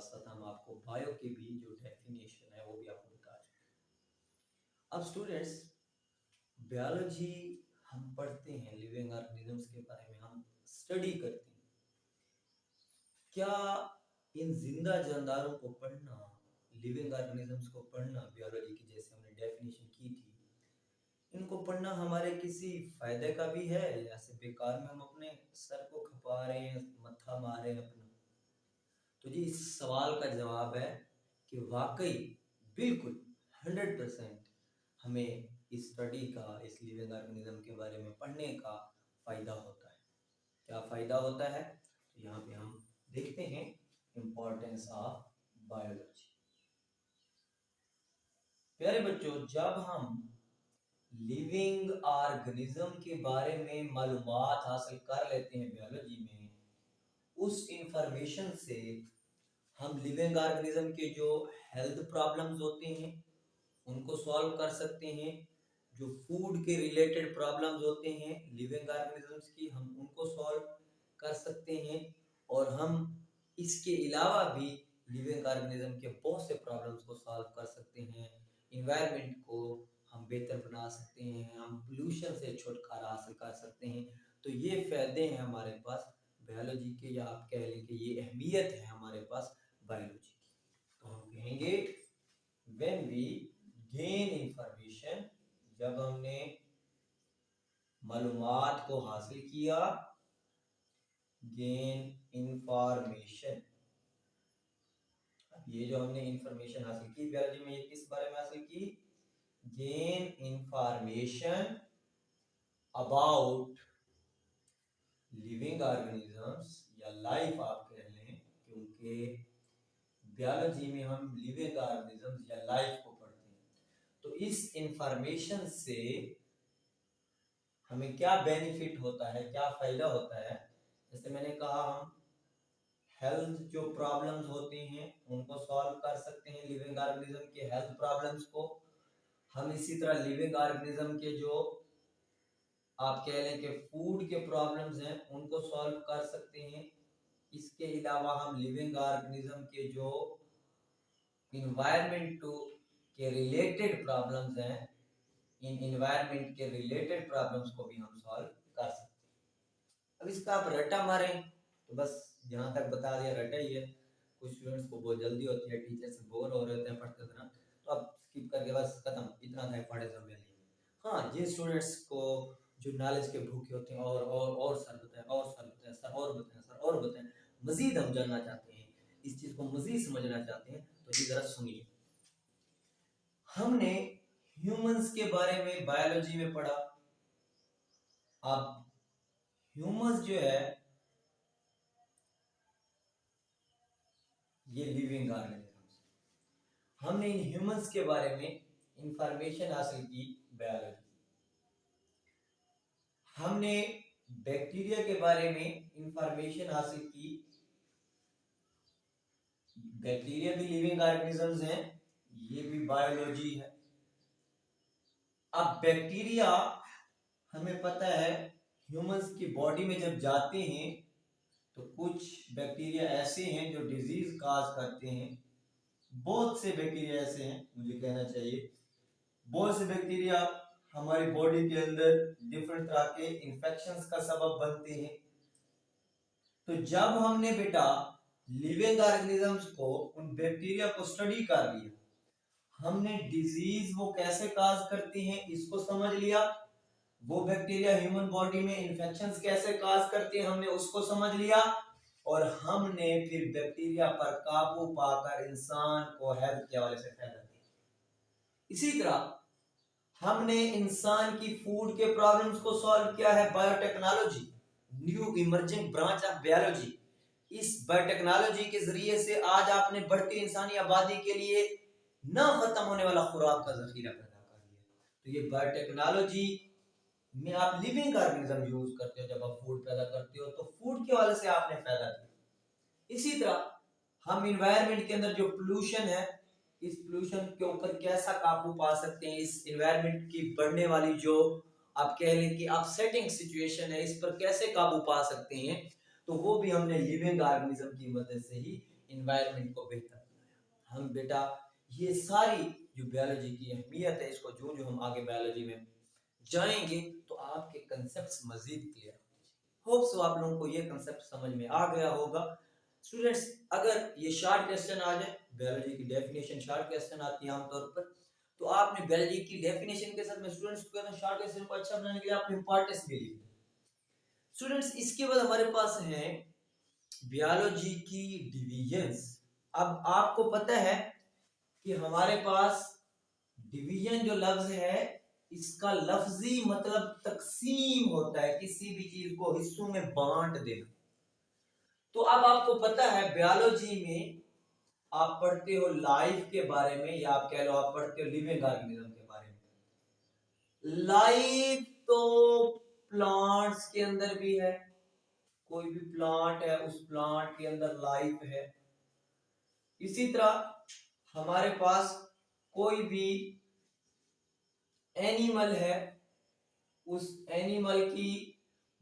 साथ हम आपको बायो की भी जो डेफिनेशन है वो भी आपको बता चुके हैं। अब स्टूडेंट्स, बायोलॉजी हम पढ़ते हैं, लिविंग ऑर्गेनिजम्स के बारे में हम स्टडी करते हैं। क्या इन जिंदा जानदारों को पढ़ना, लिविंग ऑर्गेनिजम्स को पढ़ना, बायोलॉजी की जैसे हमने डेफिनेशन की थी, इनको पढ़ना हमारे किसी फायदे का भी है या ऐसे बेकार में हम अपने सर को खपा रहे हैं, मत्था मार रहे हैं अपना? तो जी इस सवाल का जवाब है कि वाकई बिल्कुल 100% हमें इस स्टडी का, इस लिविंग ऑर्गेनिज्म के बारे में पढ़ने का फायदा होता है। क्या फायदा होता है? तो यहाँ पे हम देखते हैं इंपॉर्टेंस ऑफ बायोलॉजी। प्यारे बच्चों, जब हम लिविंग ऑर्गेनिज्म के बारे में मालूमात हासिल कर लेते हैं बायोलॉजी में, उस इंफॉर्मेशन से हम लिविंग ऑर्गेनिज्म के जो हेल्थ प्रॉब्लम्स होते हैं उनको सॉल्व कर सकते हैं। जो फूड के रिलेटेड प्रॉब्लम्स होते हैं लिविंग ऑर्गेनिजम्स की, हम उनको सॉल्व कर सकते हैं। और हम इसके अलावा भी लिविंग ऑर्गेनिज्म के बहुत से प्रॉब्लम्स को सॉल्व कर सकते हैं। इन्वायरमेंट को हम बेहतर बना सकते हैं, हम पोल्यूशन से छुटकारा हासिल कर सकते हैं। तो ये फायदे हैं हमारे पास बायोलॉजी के, या आप कह लें कि ये अहमियत है हमारे पास बायोलॉजी की। तो हम कहेंगे व्हेन वी गेन इंफॉर्मेशन, जब हमने मालूमात को हासिल किया, गेन इंफॉर्मेशन। ये जो हमने इंफॉर्मेशन हासिल की बायोलॉजी में, ये किस बारे में हासिल की? Gain information about living organisms, या लाइफ आप कह लें, क्योंकि बायोलॉजी में हम लिविंग ऑर्गेनिजम्स या लाइफ को पढ़ते हैं। तो इस इंफॉर्मेशन से हमें क्या बेनिफिट होता है, क्या फायदा होता है? जैसे मैंने कहा, हम हेल्थ जो प्रॉब्लम्स होती हैं उनको सॉल्व कर सकते हैं, लिविंग ऑर्गेनिज्म के हेल्थ प्रॉब्लम्स को। हम इसी तरह लिविंग ऑर्गेनिज्म के जो आप कह लें कि फूड के प्रॉब्लम्स हैं उनको सॉल्व कर सकते हैं। इसके अलावा हम लिविंग ऑर्गेनिज्म के जो इन्वायरमेंट के रिलेटेड प्रॉब्लम्स हैं, इन इन्वायरमेंट के रिलेटेड प्रॉब्लम्स को भी हम सॉल्व कर सकते हैं। अब इसका आप रट्टा मारें तो बस जहां तक बता दिया रटा ही है। कुछ स्टूडेंट्स को बहुत जल्दी होती है, टीचर से बोर हो रहे होते हैं पढ़ते दौरान, तो आप स्किप करके बस खत्म, इतना था पढ़े सब वैल्यू। हाँ, जिन स्टूडेंट्स को जो नॉलेज के भूखे होते हैं, और सर बताएं, और सर बताएं, सर और बताएं, सर और बताएं, मजीद हम जानना चाहते हैं, इस चीज को मजीद समझना चाहते हैं, तो जी जरा सुनिए। हमने ह्यूमंस के बारे में बायोलॉजी में पढ़ा। अब ह्यूमंस जो है ये लिविंग ऑर्गेनिजम्स, हमने इन ह्यूमंस के बारे में इंफॉर्मेशन हासिल की बायोलॉजी। हमने बैक्टीरिया के बारे में इंफॉर्मेशन हासिल की। बैक्टीरिया भी लिविंग ऑर्गेनिजम्स हैं, ये भी बायोलॉजी है। अब बैक्टीरिया हमें पता है ह्यूमंस की बॉडी में जब जाते हैं तो कुछ बैक्टीरिया ऐसे हैं जो डिजीज काज करते हैं। बहुत से बैक्टीरिया ऐसे हैं, मुझे कहना चाहिए बहुत से बैक्टीरिया हमारी बॉडी के अंदर डिफरेंट तरह के इंफेक्शंस का सबब बनते हैं। तो जब हमने बेटा लिविंग ऑर्गेनिजम्स को, उन बैक्टीरिया को स्टडी कर लिया, हमने डिजीज वो कैसे काज करती हैं इसको समझ लिया, वो बैक्टीरिया ह्यूमन बॉडी में इंफेक्शंस कैसे काज करते हैं हमने उसको समझ लिया, और हमने फिर बैक्टीरिया पर काबू पाकर इंसान को हेल्थ के हवाले से फायदा दिया। इसी तरह हमने इंसान की फूड के प्रॉब्लम्स को सॉल्व किया है biotechnology, new emerging branch of biology. इस बायोटेक्नोलॉजी के जरिए से आज आपने बढ़ती इंसानी आबादी के लिए ना खत्म होने वाला खुराक का जखीरा पैदा कर दिया। तो ये बायोटेक्नोलॉजी में आप लिविंग ऑर्गेनिज्म यूज करते हो, जब आप फूड पैदा करते हो तो फूड के वाले से आपने फायदा किया। इसी तरह हम इन्वायरमेंट के अंदर जो पोल्यूशन है, इस पोल्यूशन के ऊपर कैसा काबू पा सकते हैं, इस इन्वायरमेंट की बढ़ने वाली जो आप कह लें कि अपसेटिंग सिचुएशन है, इस पर कैसे काबू पा सकते हैं, तो वो भी हमने लिविंग ऑर्गेनिज्म की मदद से ही इन्वायरमेंट को बेहतर बनाया। हम बेटा ये सारी जो बायोलॉजी की अहमियत है, इसको जो जो हम आगे बायोलॉजी में जाएंगे तो आपके कंसेप्ट मजीद क्लियर होप सो आप लोगों को ये कंसेप्ट समझ में आ गया होगा। स्टूडेंट्स, अगर ये शार्ट क्वेश्चन आ जाए, बायोलॉजी की डेफिनेशन शॉर्ट क्वेश्चन आती है आमतौर पर, तो आपने बायोलॉजी की डेफिनेशन के साथ में स्टूडेंट्स को कहता हूं शॉर्ट क्वेश्चन को अच्छा बनाने के लिए आपने इंपॉर्टेंस भी ली। स्टूडेंट्स, इसके बाद हमारे पास है बायोलॉजी की डिवीजन्स। अब आपको पता है कि हमारे पास डिवीजन जो लफ्ज है इसका लफ्जी मतलब तकसीम होता है, किसी भी चीज को हिस्सों में बांट देना। तो अब आपको पता है बायोलॉजी में आप पढ़ते हो लाइफ के बारे में, या आप कह लो आप पढ़ते हो लिविंग ऑर्गेनिज्म के बारे में। लाइफ तो प्लांट्स के अंदर भी है, कोई भी प्लांट है उस प्लांट के अंदर लाइफ है। इसी तरह हमारे पास कोई भी एनिमल है, उस एनिमल की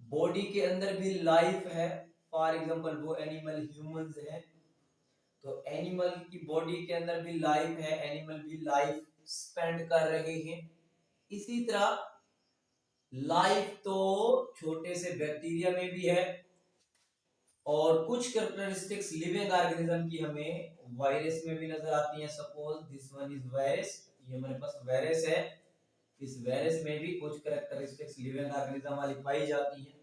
बॉडी के अंदर भी लाइफ है। फॉर एग्जांपल वो एनिमल ह्यूमंस है, तो एनिमल की बॉडी के अंदर भी लाइफ है, एनिमल भी लाइफ स्पेंड कर रहे हैं। इसी तरह लाइफ तो छोटे से बैक्टीरिया में भी है, और कुछ कैरेक्टरिस्टिक्स लिविंग ऑर्गेनिज्म की हमें वायरस में भी नजर आती हैं। Suppose this one is virus, ये हमारे पास वायरस है, इस वायरस में भी कुछ कैरेक्टरिस्टिक्स लिविंग ऑर्गेनिज्म वाली पाई जाती हैं।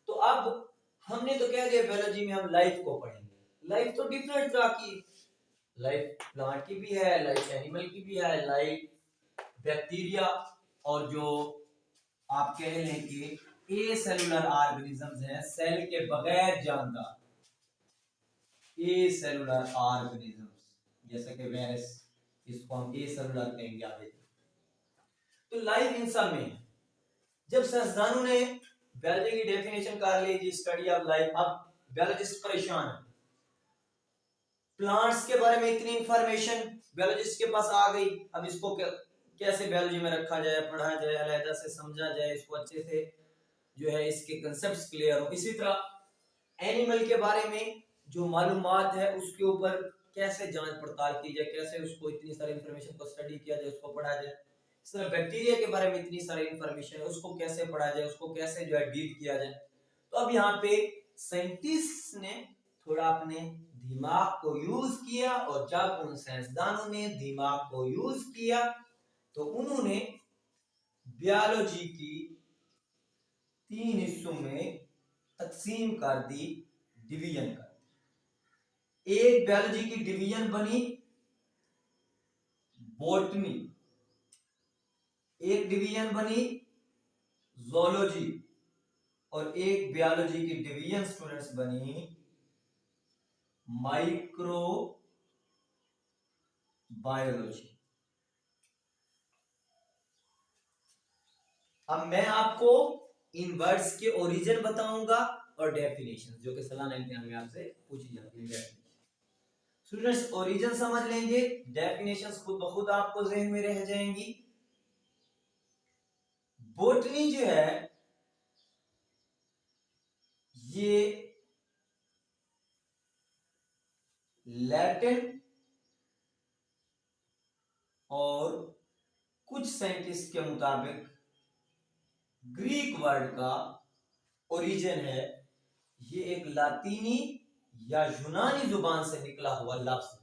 तो अब हमने तो कह दिया बायोलॉजी में हम लाइफ को पढ़ेंगे। लाइफ तो डिफरेंट तरह की, लाइफ प्लांट की भी है, लाइफ एनिमल की भी है, लाइफ बैक्टीरिया, और जो आप कह लें कि ए सेलुलर ऑर्गेनिजम्स हैं, सेल के बगैर जानदार ए सेलुलर ऑर्गेनिजम्स, जैसे कि वायरस, इसको हम ए सेलुलर कहेंगे आगे। तो लाइफ इन सब में है। जब साइंसदानों ने बायोलॉजी की डेफिनेशन कर ली जी स्टडी ऑफ लाइफ, अब बायोलॉजिस्ट परेशान है। प्लांट्स के बारे में इतनी इंफॉर्मेशन बायोलॉजिस्ट के पास आ गई, अब इसको कैसे बायोलॉजी में रखा जाए, पढ़ा जाए, अलग से समझा जाए, इसको अच्छे से जो है इसके कंसेप्ट्स क्लियर हो। इसी तरह एनिमल के बारे में जो मालूमात है उसके ऊपर कैसे जांच पड़ताल की जाए, कैसे उसको इतनी सारी इंफॉर्मेशन को स्टडी किया जाए, उसको पढ़ा जाए। इस तरह बैक्टीरिया के बारे में इतनी सारी इंफॉर्मेशन है, उसको कैसे पढ़ा जाए, उसको कैसे जो है डील किया जाए। तो अब यहाँ पे साइंटिस्ट ने थोड़ा अपने दिमाग को यूज किया, और जब उन साइंसदानों ने दिमाग को यूज किया तो उन्होंने बायोलॉजी की 3 हिस्सों में तकसीम कर दी, डिवीजन कर दी। एक बायोलॉजी की डिवीजन बनी बॉटनी, एक डिवीजन बनी ज़ूलॉजी, और एक बायोलॉजी की डिवीजन स्टूडेंट्स बनी माइक्रो बायोलॉजी। अब मैं आपको इन वर्ड्स के ओरिजिन बताऊंगा और डेफिनेशन, जो कि सालाना एग्जाम में आपसे पूछी जाती है। स्टूडेंट्स ओरिजिन समझ लेंगे, डेफिनेशंस खुद ब खुद आपको जहन में रह जाएंगी। बॉटनी जो है ये लैटिन और कुछ साइंटिस्ट के मुताबिक ग्रीक वर्ड का ओरिजिन है। ये एक लातीनी या यूनानी जुबान से निकला हुआ लफ्ज।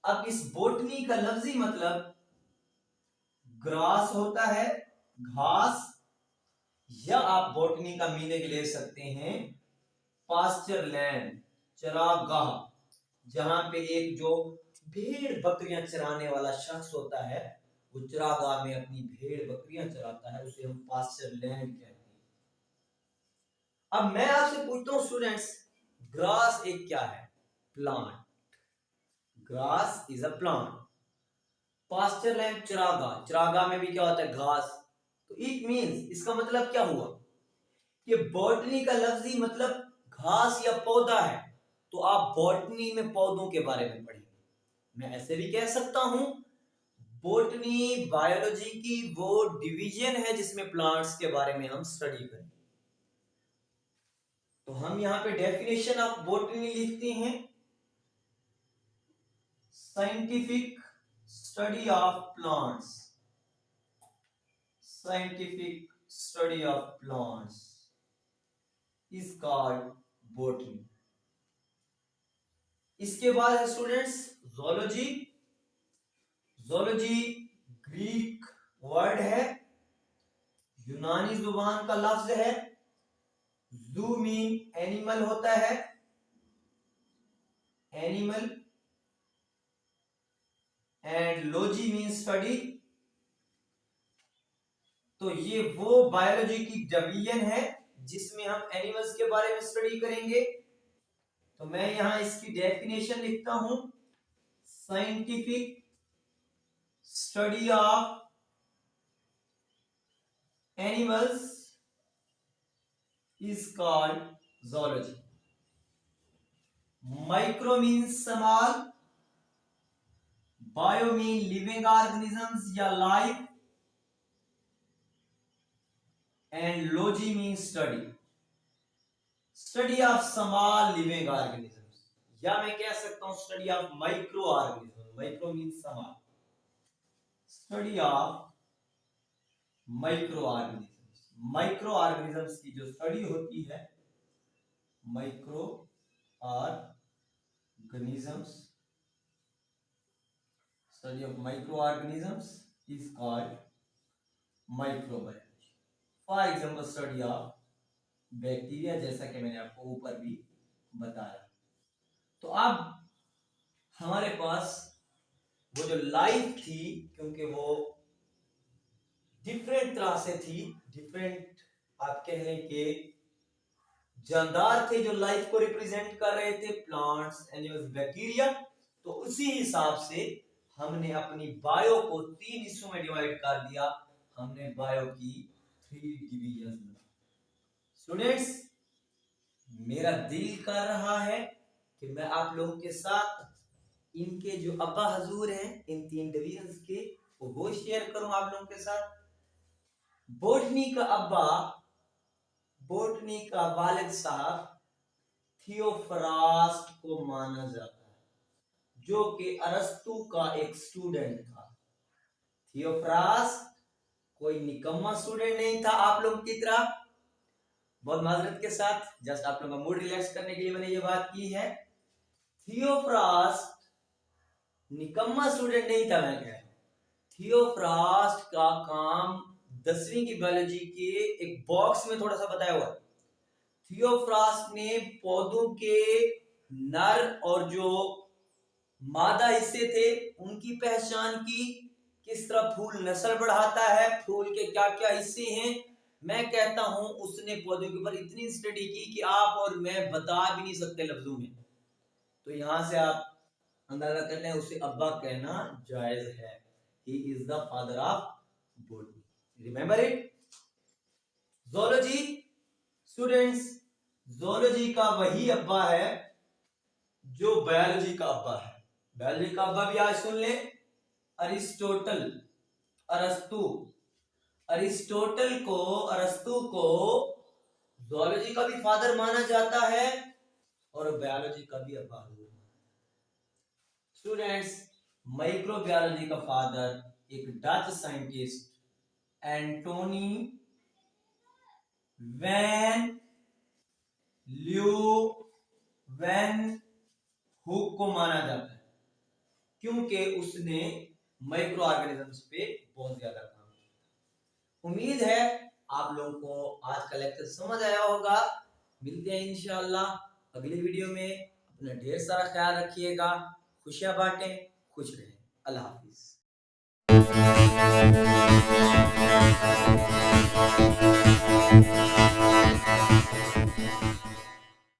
अब इस बॉटनी का लफ्जी मतलब ग्रास होता है, घास, या आप बॉटनी का मीनिंग ले सकते हैं पास्चर लैंड, चरागाह, जहां पे एक जो भेड़ बकरियां चराने वाला शख्स होता है वो चरागाह में अपनी भेड़ बकरियां चराता है, उसे हम पास्चर लैंड कहते हैं। अब मैं आपसे पूछता हूं स्टूडेंट्स, ग्रास एक क्या है? Plant. Grass is a plant. Pasture land चरागाह, चरागाह में भी क्या होता है? घास। तो इट मींस, इसका मतलब क्या हुआ कि बॉटनी का लफ्जी मतलब घास या पौधा है, तो आप बॉटनी में पौधों के बारे में पढ़ेंगे। मैं ऐसे भी कह सकता हूं बॉटनी बायोलॉजी की वो डिवीजन है जिसमें प्लांट्स के बारे में हम स्टडी करें। तो हम यहाँ पे डेफिनेशन ऑफ बॉटनी लिखते हैं scientific study of plants. Scientific study of plants is called botany. इसके बाद है students zoology. zoology Greek word है, यूनानी जुबान का लफ्ज है. जू मीन एनिमल होता है, animal, and logy mean study. तो ये वो बायोलॉजी की डिवीजन है जिसमें हम एनिमल्स के बारे में स्टडी करेंगे. तो मैं यहां इसकी डेफिनेशन लिखता हूं. Scientific study of animals is called zoology. Micro means small, bio mean living organisms या life, and logy means study. Study of small living organisms, या मैं कह सकता हूं study of micro organisms. Micro means small. Study of micro organisms. Micro organisms की जो study होती है, micro organisms, study of micro organisms is called microbiology. For example study of bacteria, जैसा कि मैंने आपको ऊपर भी बताया. तो अब हमारे पास वो जो लाइफ थी, क्योंकि वो डिफरेंट तरह से थी, डिफरेंट आप कह लें कि जानदार थे जो लाइफ को रिप्रेजेंट कर रहे थे, प्लांट्स, एनिमल्स, बैक्टीरिया. तो उसी हिसाब से हमने अपनी बायो को 3 हिस्सों में डिवाइड कर दिया. हमने बायो की 3 डिवीजन बनाई. स्टूडेंट्स, मेरा दिल कर रहा है कि मैं आप लोगों के साथ इनके जो अब्बा हजूर हैं इन 3 डिवीजन के, वो शेयर करूं आप लोगों के साथ. बोटनी का अब्बा, बोटनी का वालिद साहब थियोफ्रास्ट को माना जाता है, जो कि अरस्तु का एक स्टूडेंट था. थियोफ्रास्ट कोई निकम्मा स्टूडेंट नहीं था आप लोगों की तरह. बहुत माजरत के साथ, जस्ट आप लोगों का मूड रिलैक्स करने के लिए मैंने ये बात की है. थियोफ्रास्ट निकम्मा स्टूडेंट नहीं था. मैं कह रहा हूं थियोफ्रास्ट का काम 10वीं की बायोलॉजी के एक बॉक्स में थोड़ा सा बताया हुआ. थियोफ्रास्ट ने पौधों के नर और जो मादा हिस्से थे उनकी पहचान की, किस तरह फूल नस्ल बढ़ाता है, फूल के क्या क्या हिस्से हैं. मैं कहता हूं उसने पौधों के ऊपर इतनी स्टडी की कि आप और मैं बता भी नहीं सकते लफ्जों में. तो यहां से आप अंदाजा कर लें, उसे अब्बा कहना जायज है. He is the father of botany. Remember it. Zoology, students, zoology का वही अब्बा है जो बायोलॉजी का अब्बा है. बायोलॉजी का अब्बा भी आज सुन ले, अरिस्टोटल, अरस्तु. अरिस्टोटल को, अरस्तु को zoology का भी फादर माना जाता है और बायोलॉजी का भी अब्बा. स्टूडेंट्स, माइक्रोबायोलॉजी का फादर एक Dutch scientist Antony van Leeuwenhoek को माना जाता है, क्योंकि उसने माइक्रो ऑर्गेनिजम्स पे बहुत ज्यादा काम किया. उम्मीद है आप लोगों को आज का लेक्चर समझ आया होगा. मिलते हैं इंशाअल्लाह अगली वीडियो में. अपना ढेर सारा ख्याल रखिएगा. खुशियां बांटें, खुश रहें. अल्लाह हाफिज. Thank you.